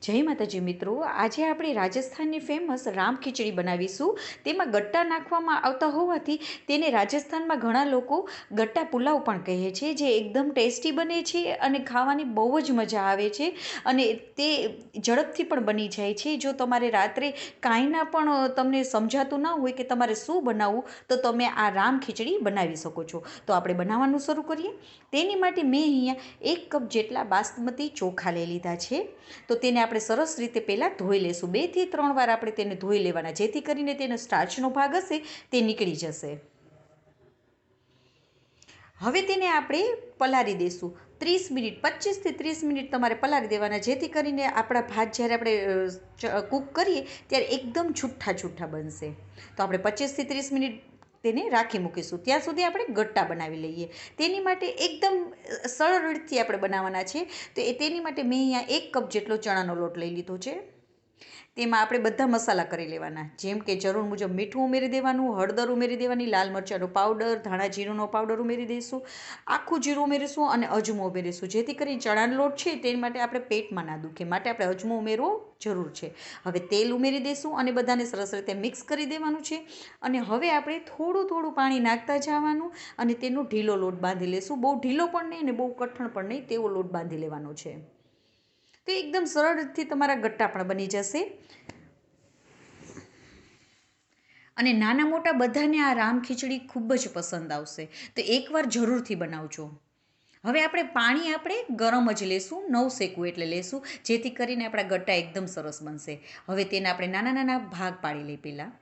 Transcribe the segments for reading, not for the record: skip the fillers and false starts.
જય માતાજી મિત્રો, આજે આપણે રાજસ્થાનની ફેમસ રામ ખીચડી બનાવીશું. તેમાં ગટ્ટા નાખવામાં આવતા હોવાથી તેને રાજસ્થાનમાં ઘણા લોકો ગટ્ટા પુલાવ પણ કહે છે, જે એકદમ ટેસ્ટી બને છે અને ખાવાની બહુ જ મજા આવે છે. અને તે ઝડપથી પણ બની જાય છે. જો તમારે રાત્રે કાંઈના પણ તમને સમજાતું ના હોય કે તમારે શું બનાવવું, તો તમે આ રામ ખીચડી બનાવી શકો છો. તો આપણે બનાવવાનું શરૂ કરીએ. તેની માટે મેં અહીંયા 1 કપ જેટલા બાસમતી ચોખા લઈ લીધા છે. તો તેને આપણે સરસ રીતે પહેલાં ધોઈ લેશું. 2 થી 3 વાર આપણે તેને ધોઈ લેવાના, જેથી કરીને તેનો સ્ટાર્ચનો ભાગ હશે તે નીકળી જશે. હવે તેને આપણે પલાળી દઈશું 30 મિનિટ, 25 થી 30 મિનિટ તમારે પલાળી દેવાના, જેથી કરીને આપણા ભાત જ્યારે આપણે કૂક કરીએ ત્યારે એકદમ છૂઠ્ઠા છૂઠ્ઠા બનશે. તો આપણે 25 થી 30 મિનિટ તેને રાખી મૂકીશું. ત્યાં સુધી આપણે ગટ્ટા બનાવી લઈએ. તેની માટે એકદમ સરળ રીતથી આપણે બનાવવાના છે. તો તેની માટે મેં અહીંયા 1 કપ જેટલો ચણાનો લોટ લઈ લીધો છે. તેમાં આપણે બધા મસાલા કરી લેવાના, જેમ કે જરૂર મુજબ મીઠું ઉમેરી દેવાનું, હળદર ઉમેરી દેવાની, લાલ મરચાંનો પાવડર, ધાણા જીરુંનો પાવડર ઉમેરી દઈશું, આખું જીરું ઉમેરીશું અને અજમો ઉમેરીશું, જેથી કરી ચણાનો લોટ છે તેની માટે આપણે પેટમાં ના દુખે, માટે આપણે અજમો ઉમેરવો જરૂર છે. હવે તેલ ઉમેરી દઈશું અને બધાને સરસ રીતે મિક્સ કરી દેવાનું છે. અને હવે આપણે થોડું થોડું પાણી નાખતા જવાનું અને તેનો ઢીલો લોટ બાંધી લેશું. બહુ ઢીલો પણ નહીં અને બહુ કઠણ પણ નહીં, તેવો લોટ બાંધી લેવાનો છે. તો એકદમ સરળ રીતથી તમારા ગટ્ટા પણ બની જશે. અને નાના મોટા બધાને આ રામ ખીચડી ખૂબ જ પસંદ આવશે. તો એકવાર જરૂરથી બનાવજો. હવે પાણી ગરમ જ લેશું, નવસેકું એટલે લેશું, જેથી કરીને આપણા ગટ્ટા એકદમ સરસ બનશે. હવે તેને આપણે નાના નાના ભાગ પાડી લઈએ પહેલાં.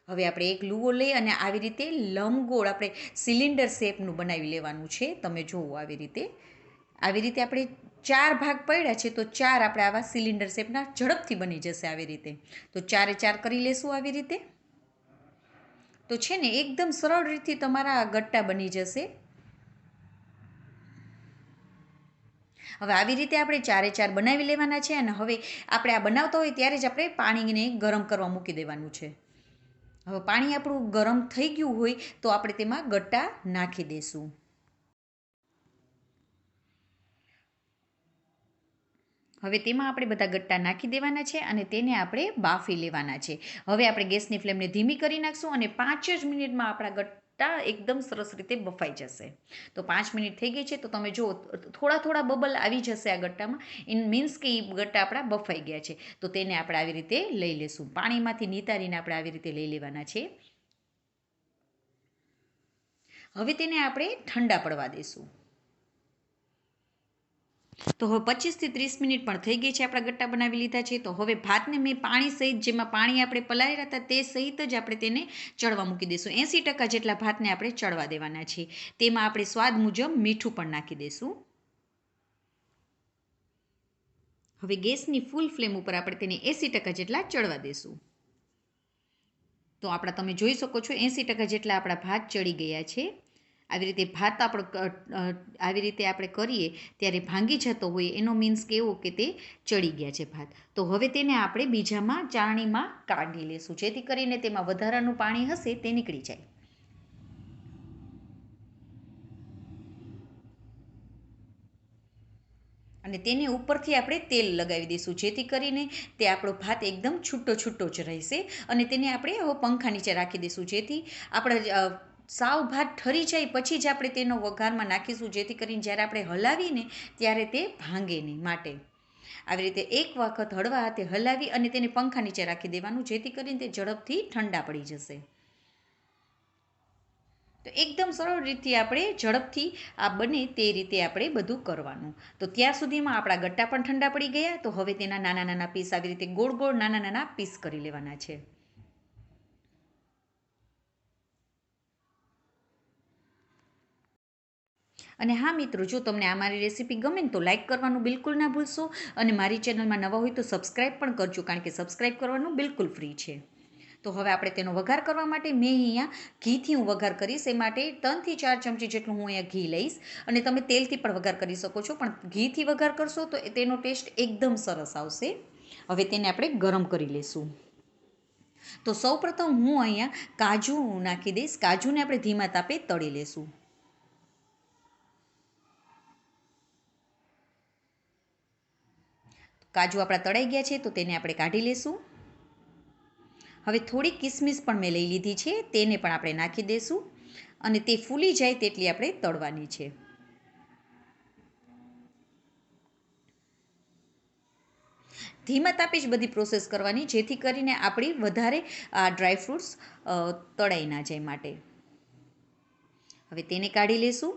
હવે આપણે એક લુવો લઈ અને આવી રીતે લંબગોળ આપણે સિલિન્ડર શેપનું બનાવી લેવાનું છે. તમે જુઓ આવી રીતે આપણે 4 ભાગ પડ્યા છે, તો 4 આપણે આવા સિલિન્ડર શેપના ઝડપથી બની જશે આવી રીતે. તો 4 એ 4 કરી લેશું આવી રીતે. તો છે ને એકદમ સરળ રીતથી તમારા આ ગટ્ટા બની જશે. હવે આવી રીતે આપણે 4 એ 4 બનાવી લેવાના છે. અને હવે આપણે આ બનાવતા હોય ત્યારે જ આપણે પાણીને ગરમ કરવા મૂકી દેવાનું છે. હવે પાણી આપણું ગરમ થઈ ગયું હોય તો આપણે તેમાં ગટ્ટા નાખી દઈશું. હવે તેમાં આપણે બધા ગટ્ટા નાખી દેવાના છે અને તેને આપણે બાફી લેવાના છે. હવે આપણે ગેસની ફ્લેમને ધીમી કરી નાખશું અને 5 જ મિનિટમાં આપણા ગટ્ટા એકદમ સરસ રીતે બફાઈ જશે. તો 5 મિનિટ થઈ ગઈ છે, તો તમે જુઓ થોડા થોડા બબલ આવી જશે આ ગટ્ટામાં. ઇન મીન્સ કે એ ગટ્ટા આપણા બફાઈ ગયા છે. તો તેને આપણે આવી રીતે લઈ લેશું. પાણીમાંથી નિતારીને આપણે આવી રીતે લઈ લેવાના છે. હવે તેને આપણે ઠંડા પડવા દઈશું. તો હવે 25 થી 30 મિનિટ પણ થઈ ગઈ છે, આપણા ગટ્ટા બનાવી લીધા છે. તો હવે ભાતને મેં પાણી સહિત, જેમાં પાણી આપણે પલાળ્યા હતા તે સહિત જ આપણે તેને ચડવા મૂકી દઈશું. 80% જેટલા ભાતને આપણે ચડવા દેવાના છે. તેમાં આપણે સ્વાદ મુજબ મીઠું પણ નાખી દઈશું. હવે ગેસની ફૂલ ફ્લેમ ઉપર આપણે તેને 80% જેટલા ચડવા દઈશું. તો તમે જોઈ શકો છો 80% જેટલા આપણા ભાત ચડી ગયા છે. આવી રીતે ભાત આવી રીતે આપણે કરીએ ત્યારે ભાંગી જતો હોય એનો મીન્સ કેવો કે તે ચડી ગયા છે ભાત. તો હવે તેને આપણે બીજામાં ચાળણીમાં કાઢી લેશું, જેથી કરીને તેમાં વધારાનું પાણી હશે તે નીકળી જાય. અને તેને ઉપરથી આપણે તેલ લગાવી દઈશું, જેથી કરીને તે આપણો ભાત એકદમ છૂટો છૂટો જ રહેશે. અને તેને આપણે હવે પંખા નીચે રાખી દઈશું, જેથી આપણા સાવ ભાત ઠરી જાય પછી જ આપણે તેનો વઘારમાં નાખીશું, જેથી કરીને જ્યારે આપણે હલાવીને ત્યારે તે ભાંગે નહીં. માટે આવી રીતે એક વખત હળવા હાથે હલાવી અને તેને પંખા નીચે રાખી દેવાનું, જેથી કરીને તે ઝડપથી ઠંડા પડી જશે. તો એકદમ સરળ રીતથી આપણે ઝડપથી આ બને તે રીતે આપણે બધું કરવાનું. તો ત્યાં સુધીમાં આપણા ગટ્ટા પણ ઠંડા પડી ગયા. તો હવે તેના નાના નાના પીસ આવી રીતે ગોળ ગોળ નાના નાના પીસ કરી લેવાના છે. અને હા મિત્રો, જો તમને આ મારી રેસીપી ગમે ને તો લાઇક કરવાનું બિલકુલ ના ભૂલશો. અને મારી ચેનલમાં નવા હોય તો સબસ્ક્રાઈબ પણ કરજો, કારણ કે સબસ્ક્રાઈબ કરવાનું બિલકુલ ફ્રી છે. તો હવે આપણે તેનો વઘાર કરવા માટે મેં અહીંયા ઘીથી હું વઘાર કરીશ. એ માટે 3 થી 4 ચમચી જેટલું હું અહીંયા ઘી લઈશ. અને તમે તેલથી પણ વઘાર કરી શકો છો, પણ ઘીથી વઘાર કરશો તો તેનો ટેસ્ટ એકદમ સરસ આવશે. હવે તેને આપણે ગરમ કરી લઈશું. તો સૌપ્રથમ હું અહીંયા કાજુ નાખી દઈશ. કાજુને આપણે ધીમા તાપે તળી લેશું. કાજુ આપણા તળાઈ ગયા છે તો તેને આપણે કાઢી લેશું. હવે થોડી કિસમિસ પણ મેં લઈ લીધી છે, તેને પણ આપણે નાખી દઈશું અને તે ફૂલી જાય તેટલી આપણે તળવાની છે. ધીમા તાપે જ બધી પ્રોસેસ કરવાની, જેથી કરીને આપણી વધારે આ ડ્રાયફ્રૂટ્સ તળાઈ ના જાય માટે. હવે તેને કાઢી લેશું.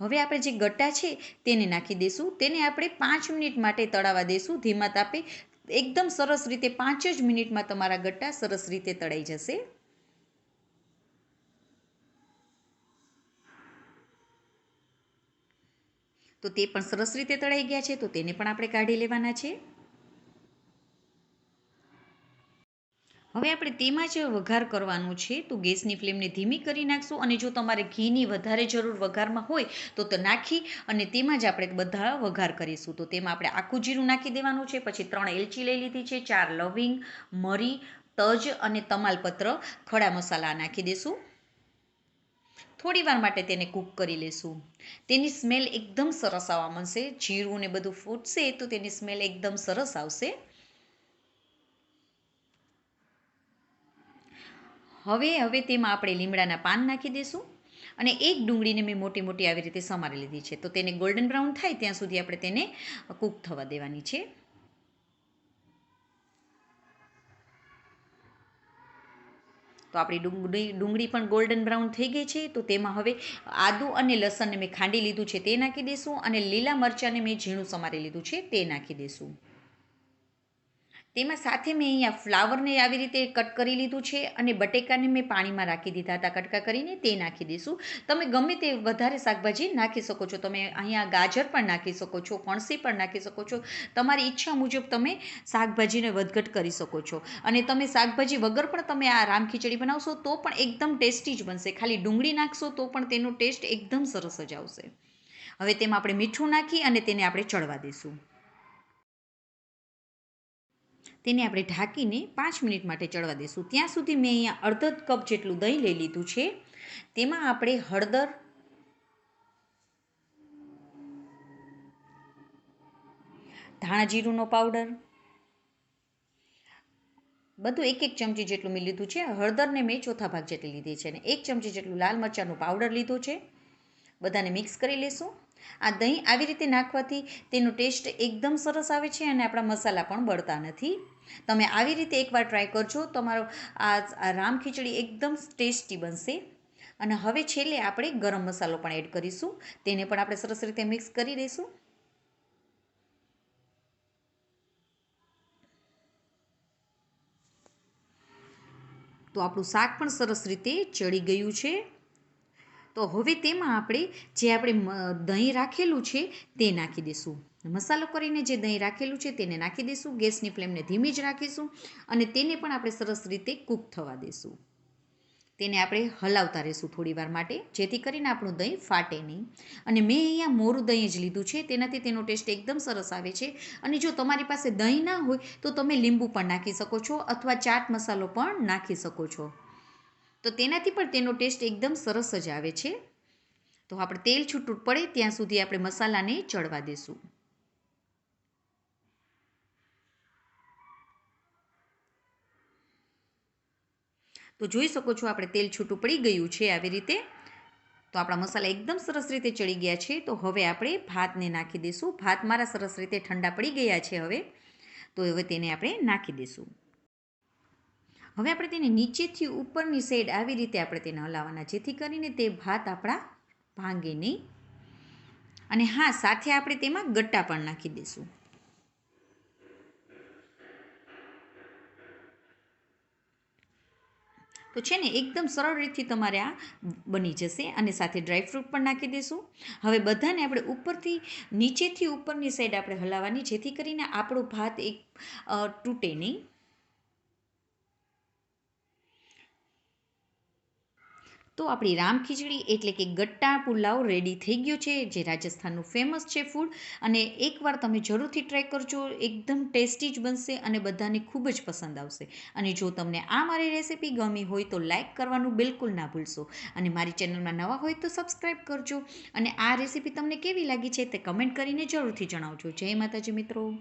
હવે આપણે જે ગટ્ટા છે તેને નાખી દઈશું. તેને આપણે 5 મિનિટ માટે તળાવવા દઈશું ધીમા તાપે. એકદમ સરસ રીતે 5 જ મિનિટમાં તમારા ગટ્ટા સરસ રીતે તળાઈ જશે. તો તે પણ સરસ રીતે તળાઈ ગયા છે, તો તેને પણ આપણે કાઢી લેવાના છે. હવે આપણે તેમાં જ વઘાર કરવાનું છે, તો ગેસની ફ્લેમને ધીમી કરી નાખશું. અને જો તમારે ઘીની વધારે જરૂર વઘારમાં હોય તો નાખી અને તેમાં જ આપણે બધા વઘાર કરીશું. તો તેમાં આપણે આખું જીરું નાખી દેવાનું છે, પછી 3 એલચી લઈ લીધી છે, 4 લવિંગ, મરી, તજ અને તમાલપત્ર ખડા મસાલા નાખી દઈશું. થોડી વાર માટે તેને કૂક કરી લેશું. તેની સ્મેલ એકદમ સરસ આવવા માંડશે. જીરું ને બધું ફૂટશે તો તેની સ્મેલ એકદમ સરસ આવશે. હવે તેમાં આપણે લીમડાના પાન નાખી દઈશું અને એક ડુંગળીને મેં મોટી મોટી આવી રીતે સમારી લીધી છે. તો તેને ગોલ્ડન બ્રાઉન થાય ત્યાં સુધી આપણે તેને કૂક થવા દેવાની છે. તો આપણી ડુંગળી પણ ગોલ્ડન બ્રાઉન થઈ ગઈ છે. તો તેમાં હવે આદુ અને લસણને મેં ખાંડી લીધું છે તે નાખી દઈશું અને લીલા મરચાંને મેં ઝીણું સમારી લીધું છે તે નાખી દઈશું. તેમાં સાથે મેં અહીંયા ફ્લાવરને આવી રીતે કટ કરી લીધું છે અને બટેકાને મેં પાણીમાં રાખી દીધા હતા કટકા કરીને, તે નાખી દઈશું. તમે ગમે તે વધારે શાકભાજી નાખી શકો છો. તમે અહીંયા ગાજર પણ નાખી શકો છો, ફણસી પણ નાખી શકો છો. તમારી ઈચ્છા મુજબ તમે શાકભાજીને વધઘટ કરી શકો છો. અને તમે શાકભાજી વગર પણ તમે આ રામ ખીચડી બનાવશો તો પણ એકદમ ટેસ્ટી જ બનશે. ખાલી ડુંગળી નાખશો તો પણ તેનો ટેસ્ટ એકદમ સરસ જ આવશે. હવે તેમાં આપણે મીઠું નાખી અને તેને આપણે ચડવા દઈશું. તેને આપણે ઢાંકીને 5 મિનિટ માટે ચડવા દઈશું. ત્યાં સુધી મેં અહીંયા અડધો કપ જેટલું દહીં લઈ લીધું છે. તેમાં આપણે હળદર, ધાણા જીરુંનો પાવડર બધું 1 ચમચી જેટલું મેં લીધું છે. હળદરને મેં ચોથા ભાગ જેટલી લીધી છે અને 1 ચમચી જેટલું લાલ મરચાંનું પાવડર લીધું છે. બધાને મિક્સ કરી લેશું. આ દહીં આવી રીતે નાખવાથી તેનો ટેસ્ટ એકદમ સરસ આવે છે અને આપણા મસાલા પણ બળતા નથી. તમે આવી રીતે એકવાર ટ્રાય કરજો. તમારો આ રામ ખીચડી એકદમ ટેસ્ટી બનશે. અને હવે છેલ્લે આપણે ગરમ મસાલો પણ એડ કરીશું. તેને પણ આપણે સરસ રીતે મિક્સ કરી દઈશું. તો આપણું શાક પણ સરસ રીતે ચડી ગયું છે. તો હવે તેમાં આપણે દહીં રાખેલું છે તે નાખી દઈશું. મસાલો કરીને જે દહીં રાખેલું છે તેને નાખી દઈશું. ગેસની ફ્લેમને ધીમી જ રાખીશું અને તેને પણ આપણે સરસ રીતે કૂક થવા દઈશું. તેને આપણે હલાવતા રહીશું થોડી વાર માટે, જેથી કરીને આપણું દહીં ફાટે નહીં. અને મેં અહીંયા મોરું દહીં જ લીધું છે, તેનાથી તેનો ટેસ્ટ એકદમ સરસ આવે છે. અને જો તમારી પાસે દહીં ના હોય તો તમે લીંબુ પણ નાખી શકો છો અથવા ચાટ મસાલો પણ નાખી શકો છો. તો તેનાથી પણ તેનો ટેસ્ટ એકદમ સરસ જ આવે છે. તો આપણે તેલ છૂટું પડે ત્યાં સુધી આપણે મસાલાને ચડવા દઈશું. તો જોઈ શકો છો આપણે તેલ છૂટું પડી ગયું છે આવી રીતે. તો આપણા મસાલા એકદમ સરસ રીતે ચડી ગયા છે. તો હવે આપણે ભાતને નાખી દઈશું. ભાત મારા સરસ રીતે ઠંડા પડી ગયા છે હવે. તો હવે તેને આપણે નાખી દઈશું. હવે આપણે તેને નીચેથી ઉપરની સાઈડ આવી રીતે આપણે તેને હલાવવાના, જેથી કરીને તે ભાત આપણા ભાંગે નહીં. અને હા, સાથે આપણે તેમાં ગટ્ટા પણ નાખી દઈશું. તો છે ને એકદમ સરળ રીતથી તમારે આ બની જશે. અને સાથે ડ્રાયફ્રૂટ પણ નાખી દઈશું. હવે બધાને આપણે નીચેથી ઉપરની સાઈડ આપણે હલાવવાની, જેથી કરીને આપણો ભાત તૂટે નહીં. તો આપણી રામ ખીચડી એટલે કે ગટ્ટા પુલાવ રેડી થઈ ગયો છે, જે રાજસ્થાનનું ફેમસ છે ફૂડ. અને એકવાર તમે જરૂરથી ટ્રાય કરજો, એકદમ ટેસ્ટી જ બનશે અને બધાને ખૂબ જ પસંદ આવશે. અને જો તમને આ મારી રેસીપી ગમી હોય તો લાઈક કરવાનું બિલકુલ ના ભૂલશો. અને મારી ચેનલમાં નવા હોય તો સબસ્ક્રાઈબ કરજો. અને આ રેસીપી તમને કેવી લાગી છે તે કમેન્ટ કરીને જરૂરથી જણાવજો. જય માતાજી મિત્રો.